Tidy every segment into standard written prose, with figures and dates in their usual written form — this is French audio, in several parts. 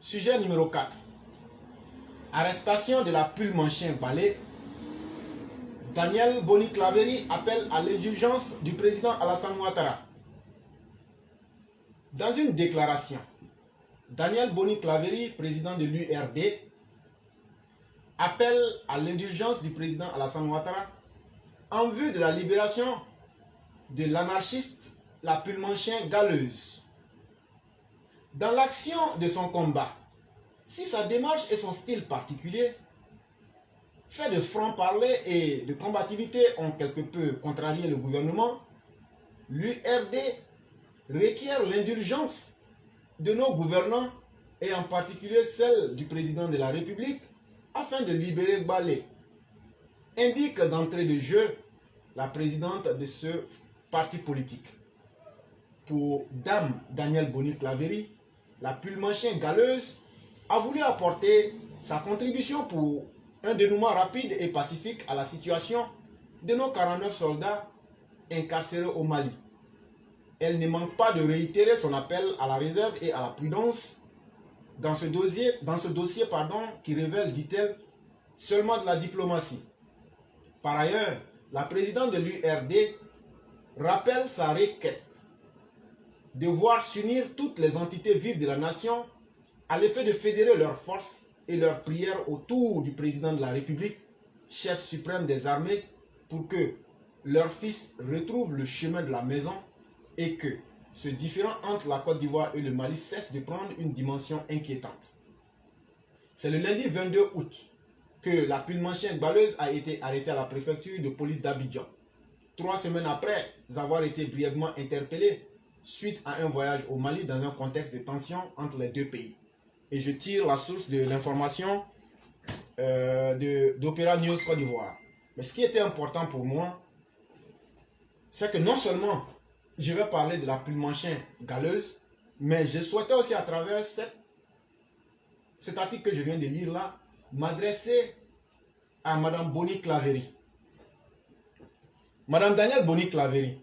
Sujet numéro 4. Arrestation de la Pulmanchien Balé. Daniel Boni Claveri appelle à l'indulgence du président Alassane Ouattara. Dans une déclaration, Daniel Boni Claveri, président de l'URD, appelle à l'indulgence du président Alassane Ouattara en vue de la libération de l'anarchiste la Pulmanchien Galeuse. Dans l'action de son combat, si sa démarche et son style particulier, fait de franc-parler et de combativité ont quelque peu contrarié le gouvernement, l'URD requiert l'indulgence de nos gouvernants et en particulier celle du président de la République afin de libérer Balé. Indique d'entrée de jeu la présidente de ce parti politique. Pour Dame Daniel Boni Claveri, la Pulmanchien Galeuse a voulu apporter sa contribution pour un dénouement rapide et pacifique à la situation de nos 49 soldats incarcérés au Mali. Elle ne manque pas de réitérer son appel à la réserve et à la prudence dans ce dossier qui révèle, dit-elle, seulement de la diplomatie. Par ailleurs, la présidente de l'URD rappelle sa requête de voir s'unir toutes les entités vives de la nation à l'effet de fédérer leurs forces et leurs prières autour du président de la République, chef suprême des armées, pour que leurs fils retrouvent le chemin de la maison et que ce différend entre la Côte d'Ivoire et le Mali cesse de prendre une dimension inquiétante. C'est le lundi 22 août que la Pulmanchien Galeuse a été arrêtée à la préfecture de police d'Abidjan, 3 semaines après avoir été brièvement interpellée suite à un voyage au Mali dans un contexte de tension entre les deux pays. Et je tire la source de l'information d'Opéra News Côte d'Ivoire. Mais ce qui était important pour moi, c'est que non seulement je vais parler de la Pulmanchien Galeuse, mais je souhaitais aussi à travers cet article que je viens de lire là, m'adresser à Madame Boni Claveri. Madame Daniel Boni Claveri,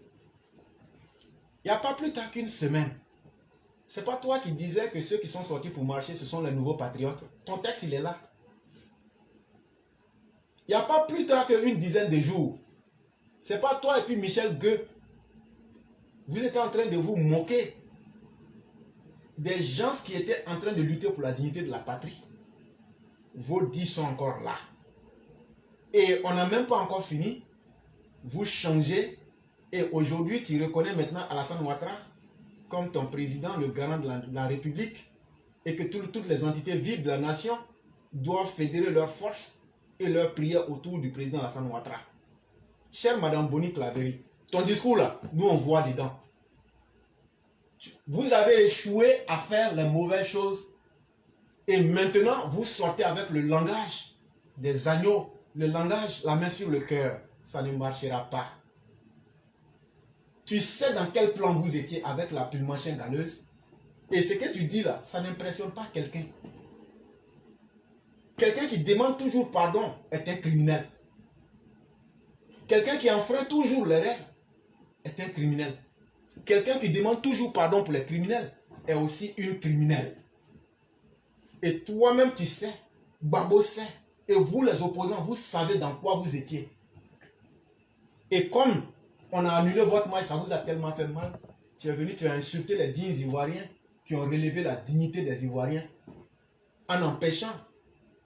il n'y a pas plus tard qu'une semaine, c'est pas toi qui disais que ceux qui sont sortis pour marcher, ce sont les nouveaux patriotes. Ton texte, il est là. Il n'y a pas plus tard qu'une dizaine de jours. C'est pas toi et puis Michel Gueux. Vous étiez en train de vous moquer des gens qui étaient en train de lutter pour la dignité de la patrie. Vos dits sont encore là. Et on n'a même pas encore fini. Vous changez. Et aujourd'hui, tu reconnais maintenant Alassane Ouattara comme ton président, le garant de la République, et que toutes les entités vives de la nation doivent fédérer leurs forces et leurs prières autour du président Alassane Ouattara. Chère Madame Boni Claveri, ton discours là, nous on voit dedans. Vous avez échoué à faire les mauvaises choses et maintenant vous sortez avec le langage des agneaux, le langage, la main sur le cœur. Ça ne marchera pas. Tu sais dans quel plan vous étiez avec la Pulmanchien Galeuse. Et ce que tu dis là, ça n'impressionne pas quelqu'un. Quelqu'un qui demande toujours pardon est un criminel. Quelqu'un qui enfreint toujours les règles est un criminel. Quelqu'un qui demande toujours pardon pour les criminels est aussi une criminelle. Et toi-même tu sais, Babo sait, et vous les opposants, vous savez dans quoi vous étiez. Et comme on a annulé votre match, ça vous a tellement fait mal. Tu es venu, tu as insulté les dignes Ivoiriens qui ont relevé la dignité des Ivoiriens en empêchant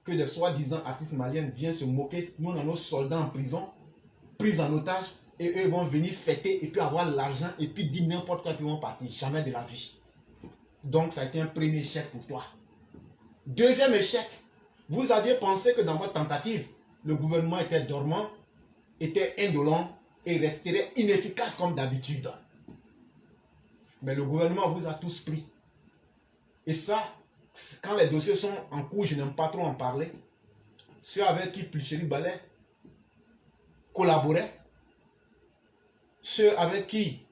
que des soi-disant artistes maliens viennent se moquer. Nous, on a nos soldats en prison, pris en otage, et eux vont venir fêter et puis avoir l'argent et puis dire n'importe quoi, puis vont partir. Jamais de la vie. Donc, ça a été un premier échec pour toi. Deuxième échec, vous aviez pensé que dans votre tentative, le gouvernement était dormant, était indolent, et resterait inefficace comme d'habitude. Mais le gouvernement vous a tous pris. Et ça, quand les dossiers sont en cours, je n'aime pas trop en parler. Ceux avec qui Pulchéri Balé collaborait, ceux avec qui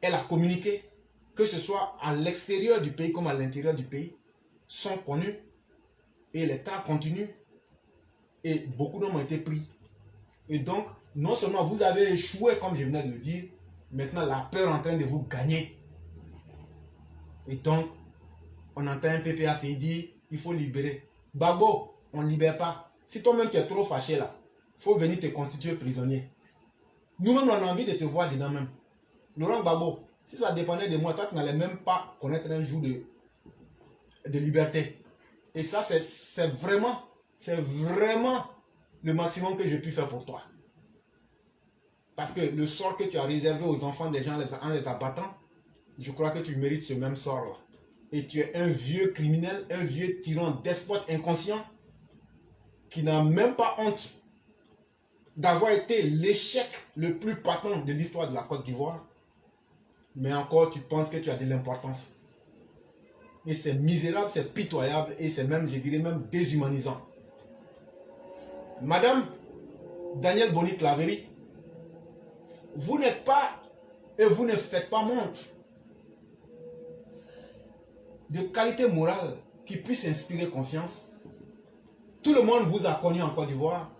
elle a communiqué, que ce soit à l'extérieur du pays comme à l'intérieur du pays, sont connus et les temps continuent et beaucoup d'hommes ont été pris. Et donc, non seulement vous avez échoué, comme je venais de le dire, maintenant la peur est en train de vous gagner. Et donc, on entend un PPAC, il dit, il faut libérer. Gbagbo, on ne libère pas. Si toi-même tu es trop fâché là, il faut venir te constituer prisonnier. Nous-mêmes, on a envie de te voir dedans même. Laurent Gbagbo, si ça dépendait de moi, toi, tu n'allais même pas connaître un jour de liberté. Et ça, c'est vraiment le maximum que je puis faire pour toi. Parce que le sort que tu as réservé aux enfants des gens en les abattant, je crois que tu mérites ce même sort-là. Et tu es un vieux criminel, un vieux tyran, despote inconscient, qui n'a même pas honte d'avoir été l'échec le plus patent de l'histoire de la Côte d'Ivoire. Mais encore, tu penses que tu as de l'importance. Et c'est misérable, c'est pitoyable, et c'est même, je dirais même, déshumanisant. Madame Daniel Boni-Claverie, vous n'êtes pas, et vous ne faites pas montre de qualité morale qui puisse inspirer confiance. Tout le monde vous a connu en Côte d'Ivoire.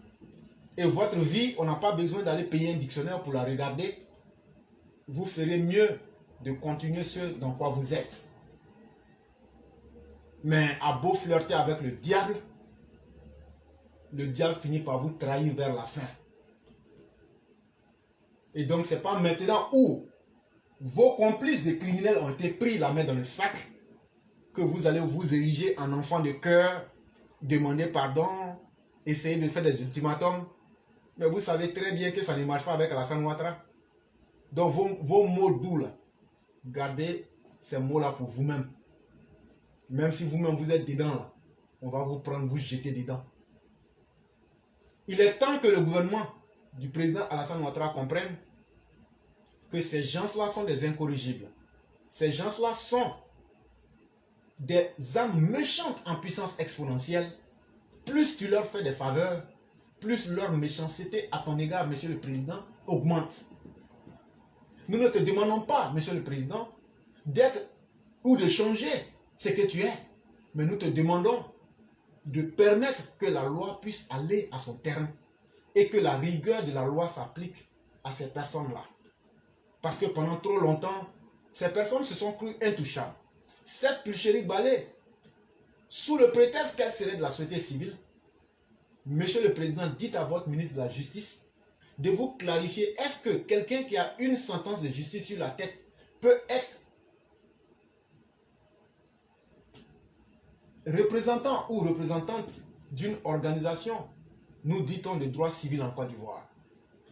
Et votre vie, on n'a pas besoin d'aller payer un dictionnaire pour la regarder. Vous ferez mieux de continuer ce dans quoi vous êtes. Mais à beau flirter avec le diable finit par vous trahir vers la fin. Et donc, ce n'est pas maintenant où vos complices des criminels ont été pris la main dans le sac que vous allez vous ériger en enfant de cœur, demander pardon, essayer de faire des ultimatums. Mais vous savez très bien que ça ne marche pas avec Alassane Ouattara. Donc vos mots doux là, gardez ces mots-là pour vous-même. Même si vous-même vous êtes dedans là, on va vous prendre, vous jeter dedans. Il est temps que le gouvernement du président Alassane Ouattara comprenne que ces gens-là sont des incorrigibles. Ces gens-là sont des âmes méchantes en puissance exponentielle. Plus tu leur fais des faveurs, plus leur méchanceté à ton égard, monsieur le président, augmente. Nous ne te demandons pas, monsieur le président, d'être ou de changer ce que tu es. Mais nous te demandons de permettre que la loi puisse aller à son terme et que la rigueur de la loi s'applique à ces personnes-là. Parce que pendant trop longtemps, ces personnes se sont crues intouchables. Cette Pulchérie Balé, sous le prétexte qu'elle serait de la société civile, monsieur le président, dites à votre ministre de la Justice de vous clarifier, est-ce que quelqu'un qui a une sentence de justice sur la tête peut être représentant ou représentante d'une organisation, nous dit-on, de droit civil en Côte d'Ivoire.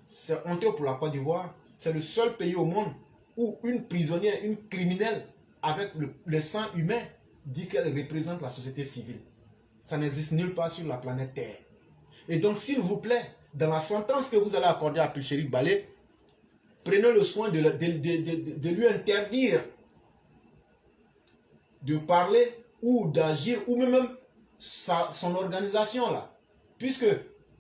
C'est honteux pour la Côte d'Ivoire. C'est le seul pays au monde où une prisonnière, une criminelle avec le sang humain dit qu'elle représente la société civile. Ça n'existe nulle part sur la planète Terre. Et donc, s'il vous plaît, dans la sentence que vous allez accorder à Pulchérie Balé, prenez le soin de lui interdire de parler ou d'agir, ou même son organisation là. Puisque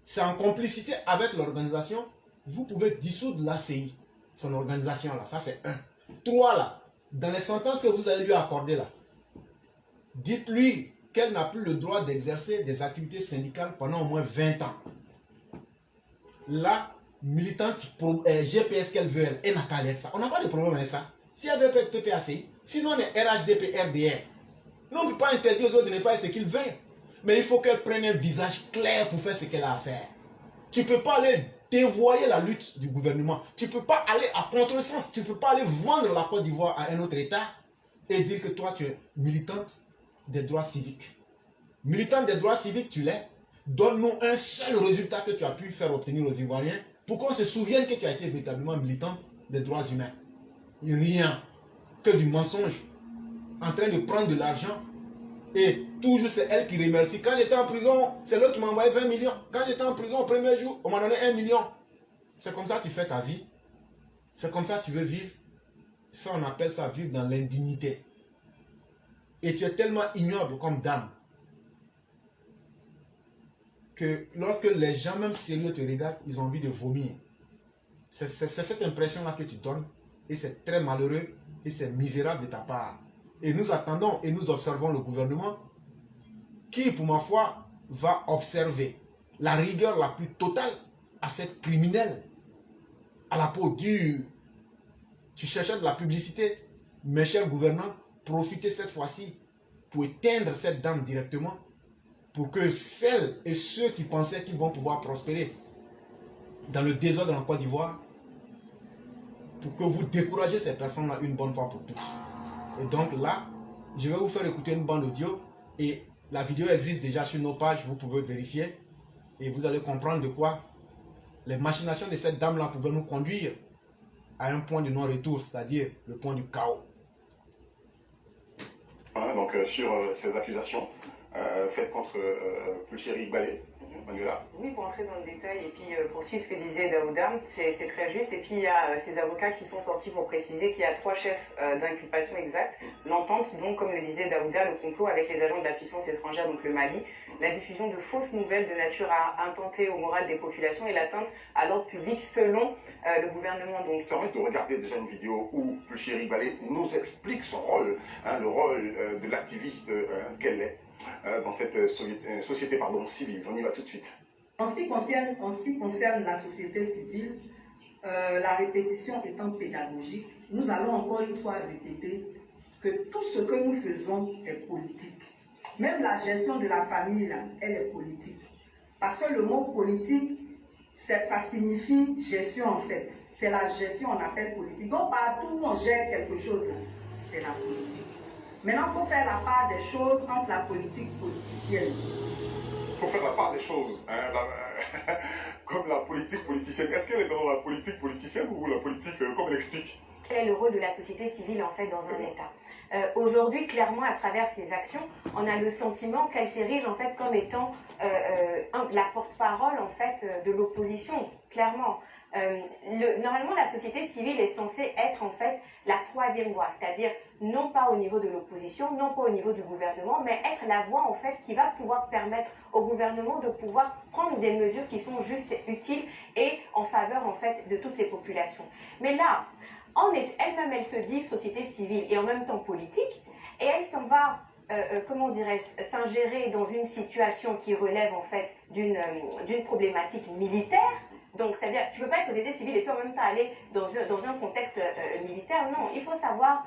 c'est en complicité avec l'organisation, vous pouvez dissoudre l'ACI, son organisation là. Ça c'est 1. 3 là, dans les sentences que vous allez lui accorder là, dites-lui qu'elle n'a plus le droit d'exercer des activités syndicales pendant au moins 20 ans. La militante GPS qu'elle veut, elle n'a qu'à aller ça. On n'a pas de problème avec ça. Si elle veut être PPACI, sinon on est RHDP, RDR. Nous, on ne peut pas interdire aux autres de ne pas faire ce qu'ils veulent. Mais il faut qu'elle prenne un visage clair pour faire ce qu'elle a à faire. Tu ne peux pas aller dévoyer la lutte du gouvernement. Tu ne peux pas aller à contresens. Tu ne peux pas aller vendre la Côte d'Ivoire à un autre État et dire que toi, tu es militante des droits civiques. Militante des droits civiques, tu l'es. Donne-nous un seul résultat que tu as pu faire obtenir aux Ivoiriens pour qu'on se souvienne que tu as été véritablement militante des droits humains. Rien que du mensonge, en train de prendre de l'argent. Et toujours c'est elle qui remercie. Quand j'étais en prison, c'est l'autre qui m'a envoyé 20 millions. Quand j'étais en prison au premier jour, on m'a donné 1 million. C'est comme ça que tu fais ta vie. C'est comme ça que tu veux vivre. Ça, on appelle ça vivre dans l'indignité. Et tu es tellement ignoble comme dame que lorsque les gens, même sérieux, te regardent, ils ont envie de vomir. C'est cette impression-là que tu donnes. Et c'est très malheureux et c'est misérable de ta part. Et nous attendons et nous observons le gouvernement qui, pour ma foi, va observer la rigueur la plus totale à cette criminelle, à la peau dure. Tu cherchais de la publicité, mes chers gouvernants, profitez cette fois-ci pour éteindre cette dame directement, pour que celles et ceux qui pensaient qu'ils vont pouvoir prospérer dans le désordre en Côte d'Ivoire, pour que vous découragez ces personnes-là une bonne fois pour toutes. Et donc là, je vais vous faire écouter une bande audio et la vidéo existe déjà sur nos pages, vous pouvez vérifier et vous allez comprendre de quoi les machinations de cette dame-là pouvaient nous conduire à un point de non-retour, c'est-à-dire le point du chaos. Donc sur ces accusations faites contre Pulchéri Balé, Manuela. Oui, pour entrer dans le détail et puis pour suivre ce que disait Daouda, c'est très juste. Et puis il y a ces avocats qui sont sortis pour préciser qu'il y a 3 chefs d'inculpation exacts. L'entente, donc, comme le disait Daouda, le complot avec les agents de la puissance étrangère, donc le Mali, la diffusion de fausses nouvelles de nature à intenter au moral des populations et l'atteinte à l'ordre public selon le gouvernement. Donc, permet de regarder déjà une vidéo où Pulchéri Balé nous explique son rôle, le rôle de l'activiste qu'elle est. Dans cette société civile. On y va tout de suite. En ce qui concerne la société civile, la répétition étant pédagogique, nous allons encore une fois répéter que tout ce que nous faisons est politique. Même la gestion de la famille, là, elle est politique. Parce que le mot politique, ça signifie gestion en fait. C'est la gestion, on appelle politique. Donc partout où on gère quelque chose, c'est la politique. Maintenant, il faut faire la part des choses entre la politique politicienne. Il faut faire la part des choses, comme la politique politicienne. Est-ce qu'elle est dans la politique politicienne ou la politique comme elle explique? Quel est le rôle de la société civile en fait dans un État? Aujourd'hui, clairement, à travers ses actions, on a le sentiment qu'elle s'érige en fait comme étant la porte-parole en fait de l'opposition. Clairement, normalement, la société civile est censée être en fait la 3e voie, c'est-à-dire non pas au niveau de l'opposition, non pas au niveau du gouvernement, mais être la voie en fait qui va pouvoir permettre au gouvernement de pouvoir prendre des mesures qui sont justes, utiles et en faveur en fait de toutes les populations. Mais là, elle-même, elle se dit société civile et en même temps politique, et elle s'en va, comment dirais-je, s'ingérer dans une situation qui relève en fait d'une problématique militaire. Donc, c'est-à-dire, tu ne peux pas être société civile et puis en même temps aller dans un contexte militaire. Non, il faut savoir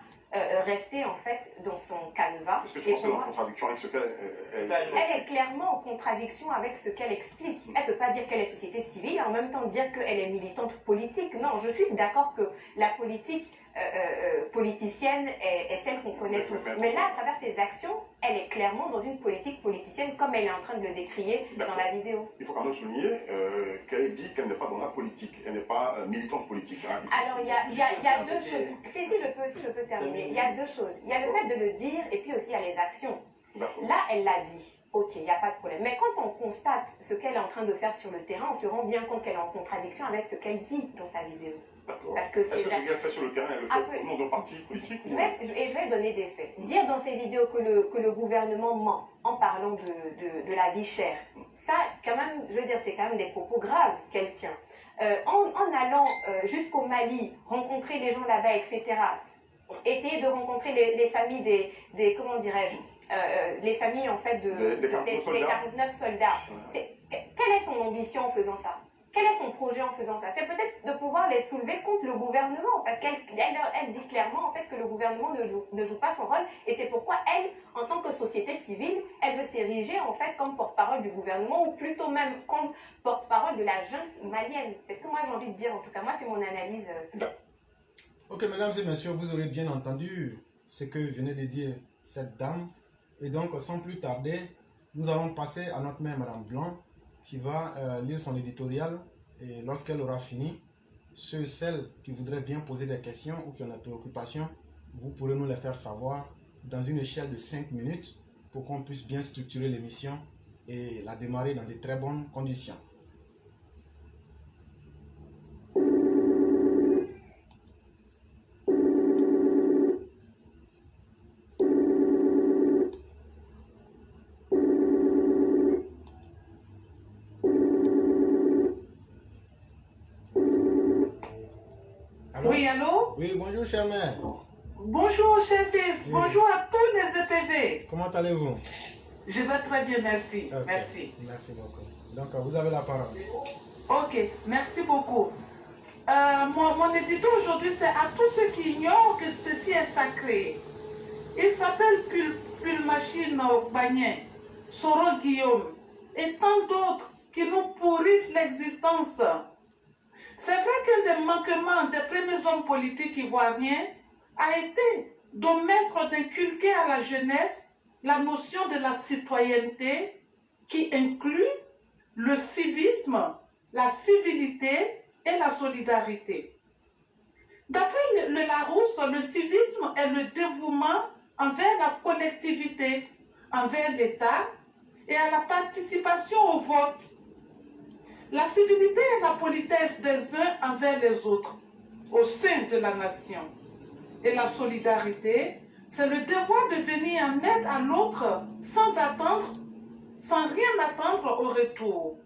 rester en fait dans son canevas. Est-ce que tu penses qu'elle est en contradiction avec ce qu'elle... Elle est clairement en contradiction avec ce qu'elle explique. Elle ne peut pas dire qu'elle est société civile et en même temps dire qu'elle est militante politique. Non, je suis d'accord que la politique politicienne est celle qu'on connaît tous. Mais là, à travers ses actions, elle est clairement dans une politique politicienne comme elle est en train de le décrier dans la vidéo. Il faut quand même souligner qu'elle dit qu'elle n'est pas dans la politique, elle n'est pas militante politique. Hein. Alors, il y a 2 choses. Si je peux terminer. Il y a 2 choses. Il y a le fait de le dire et puis aussi il y a les actions. Là, elle l'a dit. Ok, il n'y a pas de problème. Mais quand on constate ce qu'elle est en train de faire sur le terrain, on se rend bien compte qu'elle est en contradiction avec ce qu'elle dit dans sa vidéo. Parce que c'est ce qu'elle fait sur le terrain, elle le fait au nom d'un parti politique je vais donner des faits. Dire dans ces vidéos que le gouvernement ment en parlant de la vie chère, ça, quand même, je veux dire, c'est quand même des propos graves qu'elle tient. En allant jusqu'au Mali, rencontrer les gens là-bas, etc., essayer de rencontrer les familles comment dirais-je, les familles en fait des 49 soldats. Quelle est son ambition en faisant ça? Quel est son projet en faisant ça? C'est peut-être de pouvoir les soulever contre le gouvernement, parce qu'elle dit clairement en fait que le gouvernement ne joue pas son rôle, et c'est pourquoi elle, en tant que société civile, elle veut s'ériger en fait comme porte-parole du gouvernement, ou plutôt même comme porte-parole de la junte malienne. C'est ce que moi j'ai envie de dire, en tout cas moi c'est mon analyse. Ok, mesdames et messieurs, vous aurez bien entendu ce que venait de dire cette dame. Et donc, sans plus tarder, nous allons passer à notre mère, Madame Blanc, qui va lire son éditorial. Et lorsqu'elle aura fini, celles qui voudraient bien poser des questions ou qui ont des préoccupations, vous pourrez nous les faire savoir dans une échelle de 5 minutes pour qu'on puisse bien structurer l'émission et la démarrer dans de très bonnes conditions. Oui, allô? Oui, bonjour, chère mère. Bonjour, cher fils. Oui. Bonjour à tous les EPV. Comment allez-vous? Je vais très bien, merci. Okay. Merci. Merci beaucoup. Donc, vous avez la parole. Ok, merci beaucoup. Mon édito aujourd'hui, c'est à tous ceux qui ignorent que ceci est sacré. Il s'appelle Pulmachine Bagnin, Soro Guillaume et tant d'autres qui nous pourrissent l'existence. C'est vrai qu'un des manquements des premiers hommes politiques ivoiriens a été d'omettre d'inculquer à la jeunesse la notion de la citoyenneté qui inclut le civisme, la civilité et la solidarité. D'après le Larousse, le civisme est le dévouement envers la collectivité, envers l'État et à la participation au vote. La civilité est la politesse des uns envers les autres, au sein de la nation. Et la solidarité, c'est le devoir de venir en aide à l'autre sans rien attendre au retour.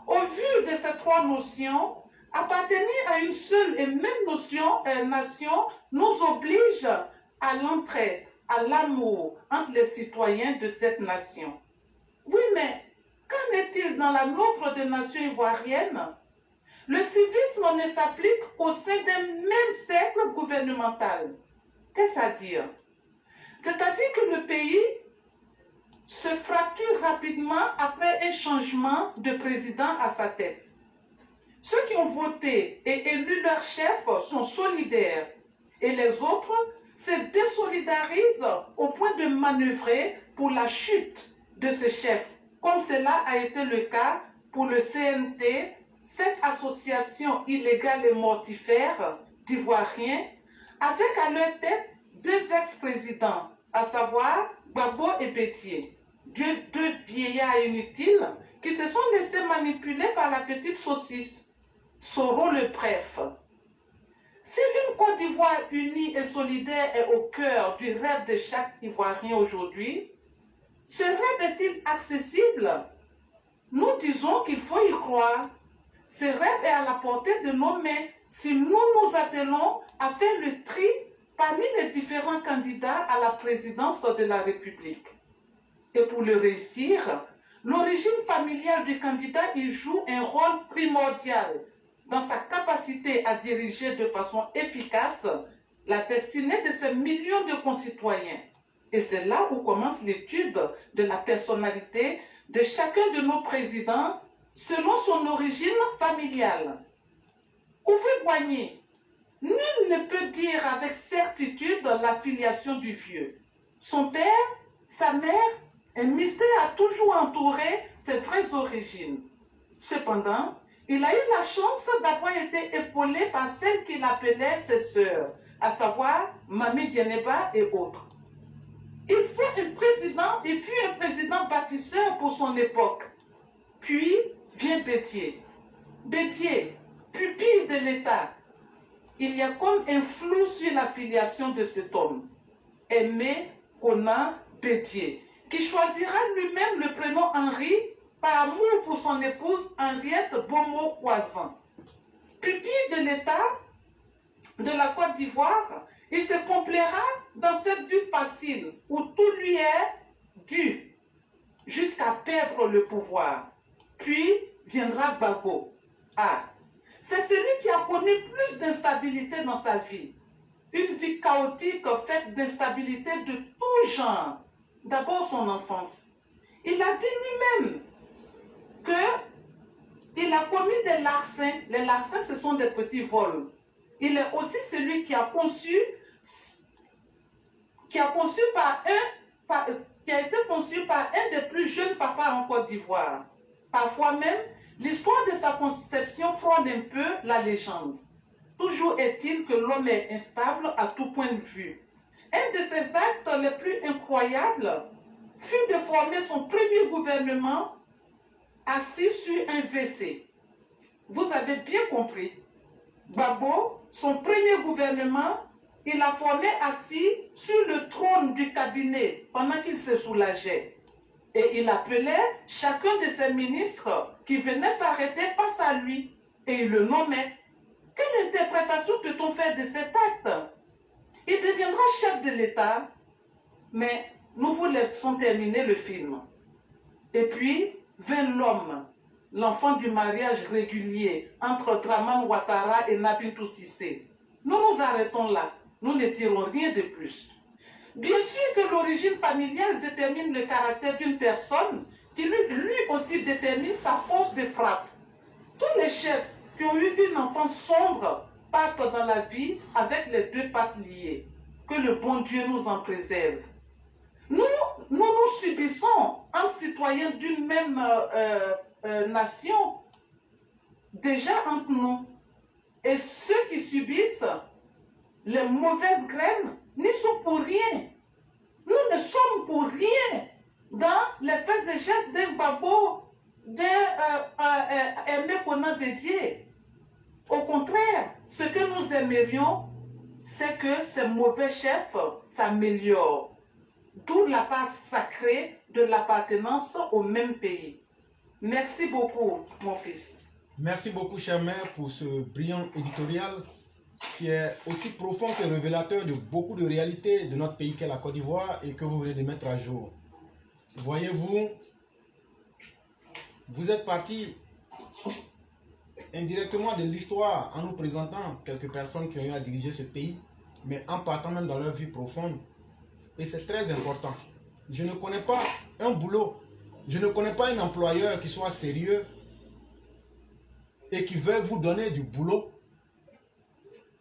Au vu de ces trois notions, appartenir à une seule et même nation nous oblige à l'entraide, à l'amour entre les citoyens de cette nation. Oui, mais qu'en est-il dans la nôtre de nation ivoirienne? Le civisme ne s'applique qu'au sein d'un même cercle gouvernemental. Qu'est-ce à dire? C'est-à-dire que le pays se fracture rapidement après un changement de président à sa tête. Ceux qui ont voté et élu leur chef sont solidaires et les autres se désolidarisent au point de manœuvrer pour la chute de ce chef, comme cela a été le cas pour le CNT, cette association illégale et mortifère d'Ivoiriens, avec à leur tête deux ex-présidents, à savoir Gbagbo et Bédié, deux vieillards inutiles qui se sont laissés manipuler par la petite saucisse. Soro le bref. Si une Côte d'Ivoire unie et solidaire est au cœur du rêve de chaque Ivoirien aujourd'hui, ce rêve est-il accessible? Nous disons qu'il faut y croire. Ce rêve est à la portée de nos mains si nous nous attelons à faire le tri parmi les différents candidats à la présidence de la République. Et pour le réussir, l'origine familiale du candidat y joue un rôle primordial dans sa capacité à diriger de façon efficace la destinée de ces millions de concitoyens. Et c'est là où commence l'étude de la personnalité de chacun de nos présidents selon son origine familiale. Houphouët-Boigny, nul ne peut dire avec certitude la filiation du vieux. Son père, sa mère, un mystère a toujours entouré ses vraies origines. Cependant, il a eu la chance d'avoir été épaulé par celles qu'il appelait ses sœurs, à savoir Mami Dieneba et autres. Il fut un président bâtisseur pour son époque. Puis vient Bédié. Bédié, pupille de l'État. Il y a comme un flou sur la filiation de cet homme. Aimé Conan Bédié, qui choisira lui-même le prénom Henri par amour pour son épouse Henriette Bomo-Croissant. Pupille de l'État de la Côte d'Ivoire, il se complaira dans cette vie facile où tout lui est dû jusqu'à perdre le pouvoir. Puis viendra Gbagbo. C'est celui qui a connu plus d'instabilité dans sa vie. Une vie chaotique faite d'instabilité de tout genre. D'abord son enfance. Il a dit lui-même qu'il a commis des larcins. Les larcins, ce sont des petits vols. Il est aussi celui qui a été conçu par un des plus jeunes papas en Côte d'Ivoire. Parfois même, l'histoire de sa conception frôle un peu la légende. Toujours est-il que l'homme est instable à tout point de vue. Un de ses actes les plus incroyables fut de former son premier gouvernement assis sur un WC. Vous avez bien compris. Gbagbo, son premier gouvernement, il l'a formé assis sur le trône du cabinet pendant qu'il se soulageait. Et il appelait chacun de ses ministres qui venaient s'arrêter face à lui. Et il le nommait. Quelle interprétation peut-on faire de cet acte? Il deviendra chef de l'État, mais nous vous laissons terminer le film. Et puis vint l'homme, l'enfant du mariage régulier entre Dramane Ouattara et Nabintou Cissé. Nous nous arrêtons là, nous ne dirons rien de plus. Bien sûr que l'origine familiale détermine le caractère d'une personne, qui lui aussi détermine sa force de frappe. Tous les chefs qui ont eu une enfance sombre partent dans la vie avec les deux pattes liées. Que le bon Dieu nous en préserve. Nous subissons, entre citoyens d'une même nation, déjà entre nous. Et ceux qui subissent les mauvaises graines n'y sont pour rien. Nous ne sommes pour rien dans les faits et gestes d'un babo, d'un méconnaissant de Dieu. Au contraire, ce que nous aimerions, c'est que ces mauvais chefs s'améliorent. D'où la part sacrée de l'appartenance au même pays. Merci beaucoup, mon fils. Merci beaucoup, cher maire, pour ce brillant éditorial qui est aussi profond que révélateur de beaucoup de réalités de notre pays qu'est la Côte d'Ivoire et que vous venez de mettre à jour. Voyez-vous, vous êtes parti indirectement de l'histoire en nous présentant quelques personnes qui ont eu à diriger ce pays, mais en partant même dans leur vie profonde. Et c'est très important. Je ne connais pas un boulot, je ne connais pas un employeur qui soit sérieux et qui veut vous donner du boulot,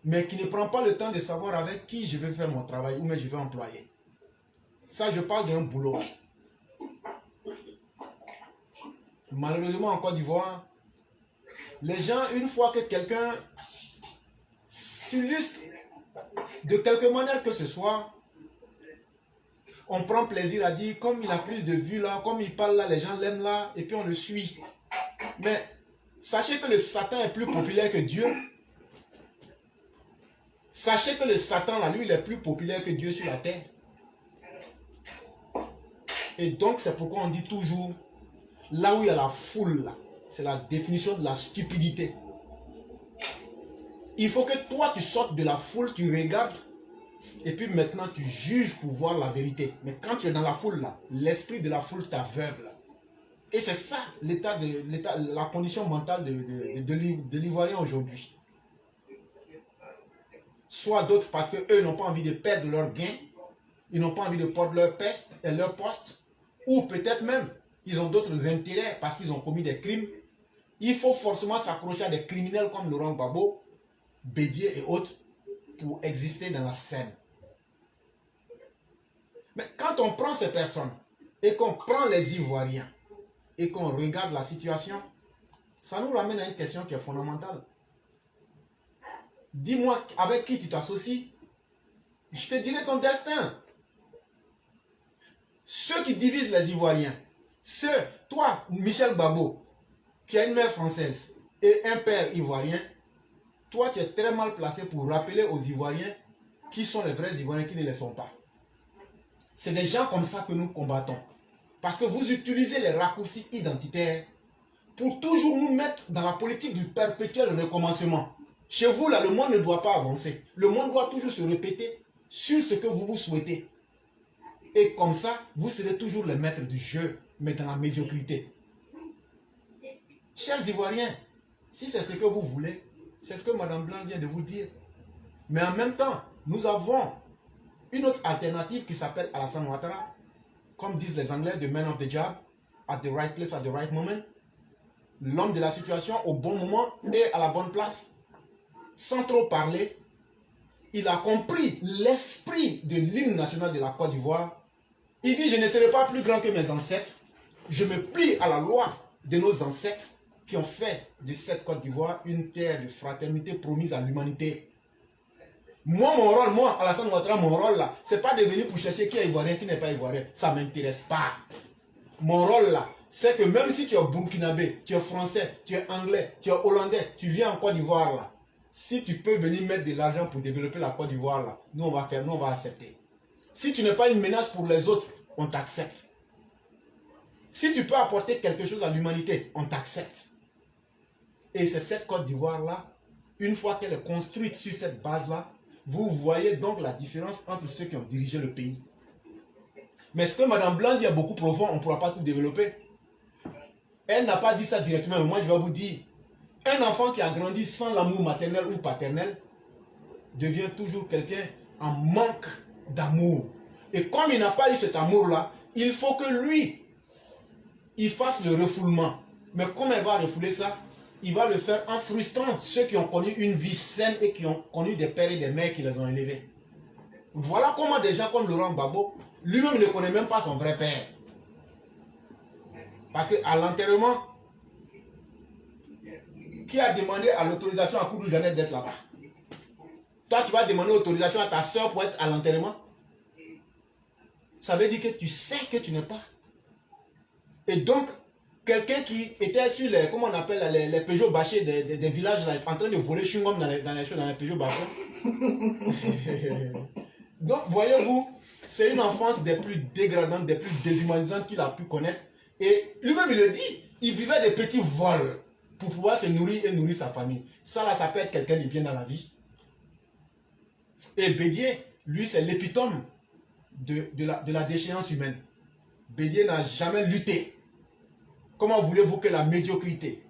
mais qui ne prend pas le temps de savoir avec qui je vais faire mon travail ou mais je vais employer. Ça, je parle d'un boulot. Malheureusement, en Côte d'Ivoire, les gens, une fois que quelqu'un s'illustre de quelque manière que ce soit, on prend plaisir à dire, comme il a plus de vues là, comme il parle là, les gens l'aiment là, et puis on le suit. Mais sachez que le Satan est plus populaire que Dieu. Sachez que le Satan là, lui, il est plus populaire que Dieu sur la terre. Et donc, c'est pourquoi on dit toujours, là où il y a la foule là, c'est la définition de la stupidité. Il faut que toi, tu sortes de la foule, tu regardes, et puis maintenant, tu juges pour voir la vérité. Mais quand tu es dans la foule, là, l'esprit de la foule t'aveugle. Et c'est ça, la condition mentale de l'Ivoirien aujourd'hui. Soit d'autres parce qu'eux n'ont pas envie de perdre leur gain, ils n'ont pas envie de perdre leur peste et leur poste, ou peut-être même, ils ont d'autres intérêts parce qu'ils ont commis des crimes. Il faut forcément s'accrocher à des criminels comme Laurent Gbagbo, Bédier et autres pour exister dans la scène. Mais quand on prend ces personnes et qu'on prend les Ivoiriens et qu'on regarde la situation, ça nous ramène à une question qui est fondamentale. Dis-moi avec qui tu t'associes, je te dirai ton destin. Ceux qui divisent les Ivoiriens, toi, Michel Gbagbo, qui a une mère française et un père ivoirien, toi tu es très mal placé pour rappeler aux Ivoiriens qui sont les vrais Ivoiriens, qui ne les sont pas. C'est des gens comme ça que nous combattons. Parce que vous utilisez les raccourcis identitaires pour toujours nous mettre dans la politique du perpétuel recommencement. Chez vous, là, le monde ne doit pas avancer. Le monde doit toujours se répéter sur ce que vous souhaitez. Et comme ça, vous serez toujours les maîtres du jeu, mais dans la médiocrité. Chers Ivoiriens, si c'est ce que vous voulez, c'est ce que Mme Blanc vient de vous dire. Mais en même temps, nous avons une autre alternative qui s'appelle Alassane Ouattara. Comme disent les Anglais, the man of the job, at the right place, at the right moment. L'homme de la situation au bon moment et à la bonne place. Sans trop parler, il a compris l'esprit de l'hymne national de la Côte d'Ivoire. Il dit, je ne serai pas plus grand que mes ancêtres. Je me plie à la loi de nos ancêtres qui ont fait de cette Côte d'Ivoire une terre de fraternité promise à l'humanité. Moi, mon rôle, moi, Alassane Ouattara, mon rôle là, c'est pas de venir pour chercher qui est ivoirien, qui n'est pas ivoirien. Ça ne m'intéresse pas. Mon rôle là, c'est que même si tu es burkinabé, tu es français, tu es anglais, tu es hollandais, tu viens en Côte d'Ivoire là, si tu peux venir mettre de l'argent pour développer la Côte d'Ivoire là, nous on va faire, nous on va accepter. Si tu n'es pas une menace pour les autres, on t'accepte. Si tu peux apporter quelque chose à l'humanité, on t'accepte. Et c'est cette Côte d'Ivoire là, une fois qu'elle est construite sur cette base là, vous voyez donc la différence entre ceux qui ont dirigé le pays. Mais ce que Mme Blanc dit est beaucoup profond, on ne pourra pas tout développer. Elle n'a pas dit ça directement, mais moi je vais vous dire, un enfant qui a grandi sans l'amour maternel ou paternel devient toujours quelqu'un en manque d'amour. Et comme il n'a pas eu cet amour-là, il faut que lui, il fasse le refoulement. Mais comment il va refouler ça? Il va le faire en frustrant ceux qui ont connu une vie saine et qui ont connu des pères et des mères qui les ont élevés. Voilà comment des gens comme Laurent Gbagbo, lui-même ne connaît même pas son vrai père. Parce qu'à l'enterrement, qui a demandé à l'autorisation à Koudou Jeannette d'être là-bas? Toi, tu vas demander l'autorisation à ta soeur pour être à l'enterrement? Ça veut dire que tu sais que tu n'es pas. Et donc, quelqu'un qui était sur les, comment on appelle, les Peugeot bâchés des villages, là, en train de voler chewing-gum dans les Peugeot bâchés. Donc, voyez-vous, c'est une enfance des plus dégradantes, des plus déshumanisantes qu'il a pu connaître. Et lui-même, il le dit, il vivait des petits vols pour pouvoir se nourrir et nourrir sa famille. Ça, là, ça peut être quelqu'un de bien dans la vie. Et Bédié, lui, c'est l'épitome de la déchéance humaine. Bédié n'a jamais lutté. Comment voulez-vous que la médiocrité,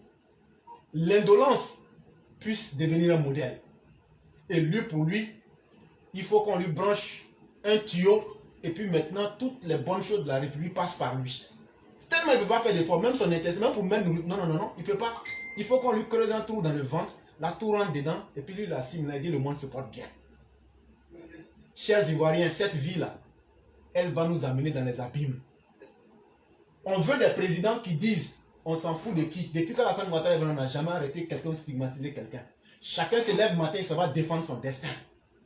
l'indolence puisse devenir un modèle? Et lui, pour lui, il faut qu'on lui branche un tuyau et puis maintenant, toutes les bonnes choses de la République passent par lui. Tellement il ne peut pas faire d'efforts, même son intestin, même pour même nourrir. Non, non, non, non, il ne peut pas. Il faut qu'on lui creuse un trou dans le ventre, la tour rentre dedans, et puis lui, la cime, il dit le monde se porte bien. Chers Ivoiriens, cette vie-là, elle va nous amener dans les abîmes. On veut des présidents qui disent, on s'en fout de qui. Depuis qu'Alassane Ouattara on n'a jamais arrêté quelqu'un ou stigmatisé quelqu'un. Chacun se lève matin et ça va défendre son destin.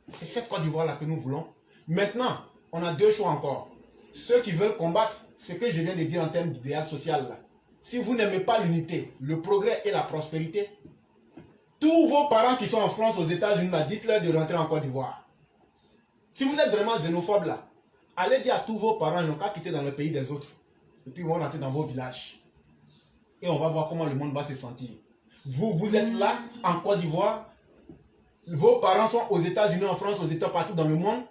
C'est cette Côte d'Ivoire-là que nous voulons. Maintenant, on a deux choix encore. Ceux qui veulent combattre ce que je viens de dire en termes d'idéal social là. Si vous n'aimez pas l'unité, le progrès et la prospérité, tous vos parents qui sont en France, aux États-Unis, dites-leur de rentrer en Côte d'Ivoire. Si vous êtes vraiment xénophobe là, allez dire à tous vos parents, ils n'ont qu'à quitter dans le pays des autres. Et puis ils vont rentrer dans vos villages. Et on va voir comment le monde va se sentir. Vous êtes là, en Côte d'Ivoire. Vos parents sont aux États-Unis, en France, aux États, partout dans le monde.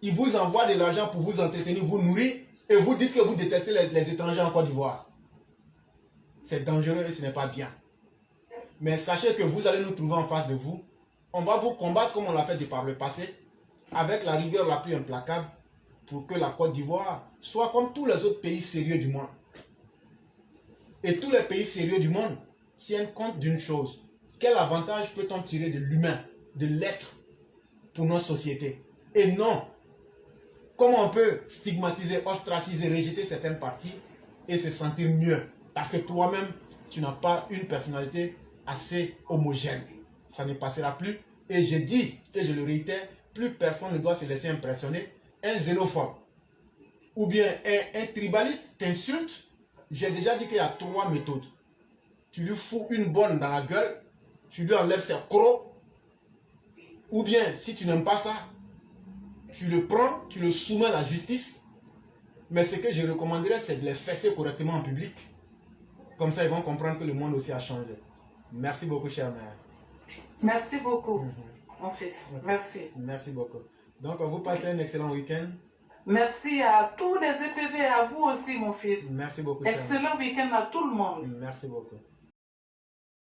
Ils vous envoient de l'argent pour vous entretenir, vous nourrir. Et vous dites que vous détestez les étrangers en Côte d'Ivoire. C'est dangereux et ce n'est pas bien. Mais sachez que vous allez nous trouver en face de vous. On va vous combattre comme on l'a fait par le passé, avec la rigueur la plus implacable, pour que la Côte d'Ivoire soit comme tous les autres pays sérieux du monde. Et tous les pays sérieux du monde tiennent compte d'une chose. Quel avantage peut-on tirer de l'humain, de l'être, pour notre société? Et non, comment on peut stigmatiser, ostraciser, rejeter certaines parties et se sentir mieux? Parce que toi-même, tu n'as pas une personnalité assez homogène. Ça ne passera plus. Et je dis, et je le réitère, plus personne ne doit se laisser impressionner. Un xénophobe ou bien un tribaliste t'insulte. J'ai déjà dit qu'il y a 3 méthodes. Tu lui fous une bonne dans la gueule, tu lui enlèves ses crocs, ou bien si tu n'aimes pas ça, tu le prends, tu le soumets à la justice. Mais ce que je recommanderais, c'est de les fesser correctement en public. Comme ça, ils vont comprendre que le monde aussi a changé. Merci beaucoup, cher mère. Merci beaucoup, mon fils. Okay. Merci. Merci beaucoup. Donc, vous passez un excellent week-end. Merci à tous les EPV, à vous aussi, mon fils. Merci beaucoup, cher mère. Excellent week-end à tout le monde. Merci beaucoup.